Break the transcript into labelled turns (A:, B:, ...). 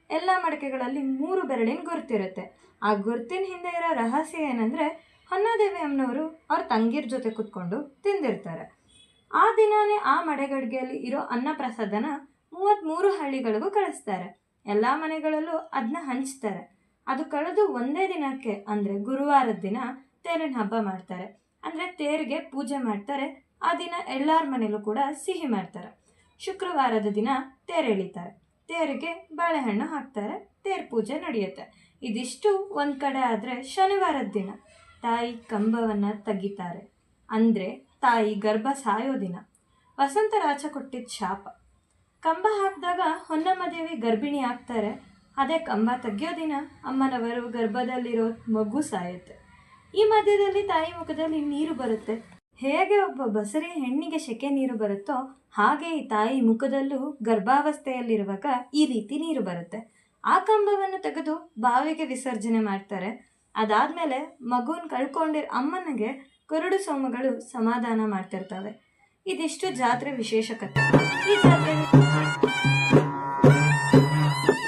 A: ಎಲ್ಲ ಮಡಕೆಗಳಲ್ಲಿ 3 ಬೆರಳಿನ ಗುರುತಿರುತ್ತೆ. ಆ ಗುರುತಿನ ಹಿಂದೆ ಇರೋ ರಹಸ್ಯ ಏನಂದರೆ, ಹೊನ್ನಾದೇವಿ ಅಮ್ಮನವರು ಅವ್ರ ತಂಗಿರ ಜೊತೆ ಕೂತ್ಕೊಂಡು ತಿಂದಿರ್ತಾರೆ. ಆ ದಿನಾನೇ ಆ ಮಡೆಗಡಿಗೆಯಲ್ಲಿ ಇರೋ ಅನ್ನ ಪ್ರಸಾದನ 33 ಹಳ್ಳಿಗಳಿಗೂ ಕಳಿಸ್ತಾರೆ. ಎಲ್ಲ ಮನೆಗಳಲ್ಲೂ ಅದನ್ನ ಹಂಚ್ತಾರೆ. ಅದು ಕಳೆದು ಒಂದೇ ದಿನಕ್ಕೆ ಅಂದರೆ ಗುರುವಾರದ ದಿನ ತೇರಿನ ಹಬ್ಬ ಮಾಡ್ತಾರೆ. ಅಂದರೆ ತೇರಿಗೆ ಪೂಜೆ ಮಾಡ್ತಾರೆ. ಆ ದಿನ ಎಲ್ಲರ ಮನೇಲೂ ಕೂಡ ಸಿಹಿ ಮಾಡ್ತಾರೆ. ಶುಕ್ರವಾರದ ದಿನ ತೇರು ಎಳಿತಾರೆ. ತೇರಿಗೆ ಬಾಳೆಹಣ್ಣು ಹಾಕ್ತಾರೆ. ತೇರು ಪೂಜೆ ನಡೆಯುತ್ತೆ. ಇದಿಷ್ಟು ಒಂದು ಕಡೆ ಆದರೆ, ಶನಿವಾರದ ದಿನ ತಾಯಿ ಕಂಬವನ್ನು ತೆಗಿತಾರೆ. ಅಂದರೆ ತಾಯಿ ಗರ್ಭ ಸಾಯೋ ದಿನ. ವಸಂತರಾಜ ಕೊಟ್ಟಿದ್ದ ಶಾಪ. ಕಂಬ ಹಾಕಿದಾಗ ಹೊನ್ನಮ್ಮದೇವಿ ಗರ್ಭಿಣಿ ಆಗ್ತಾರೆ. ಅದೇ ಕಂಬ ತೆಗಿಯೋ ದಿನ ಅಮ್ಮನವರು ಗರ್ಭದಲ್ಲಿರೋ ಮಗು ಸಾಯುತ್ತೆ. ಈ ಮಧ್ಯದಲ್ಲಿ ತಾಯಿ ಮುಖದಲ್ಲಿ ನೀರು ಬರುತ್ತೆ. ಹೇಗೆ ಒಬ್ಬ ಬಸರಿ ಹೆಣ್ಣಿಗೆ ಸೆಕೆ ನೀರು ಬರುತ್ತೋ ಹಾಗೆ ಈ ತಾಯಿ ಮುಖದಲ್ಲೂ ಗರ್ಭಾವಸ್ಥೆಯಲ್ಲಿರುವಾಗ ಈ ರೀತಿ ನೀರು ಬರುತ್ತೆ. ಆ ಕಂಬವನ್ನು ತೆಗೆದು ಬಾವಿಗೆ ವಿಸರ್ಜನೆ ಮಾಡ್ತಾರೆ. ಅದಾದಮೇಲೆ ಮಗುನ ಕಳ್ಕೊಂಡಿರೋ ಅಮ್ಮನಿಗೆ ಕುರುಡು ಸೋಮಗಳು ಸಮಾಧಾನ ಮಾಡ್ತಿರ್ತವೆ. ಇದಿಷ್ಟು ಜಾತ್ರೆ ವಿಶೇಷ ಕಥೆ. ಈ ಜಾತ್ರೆ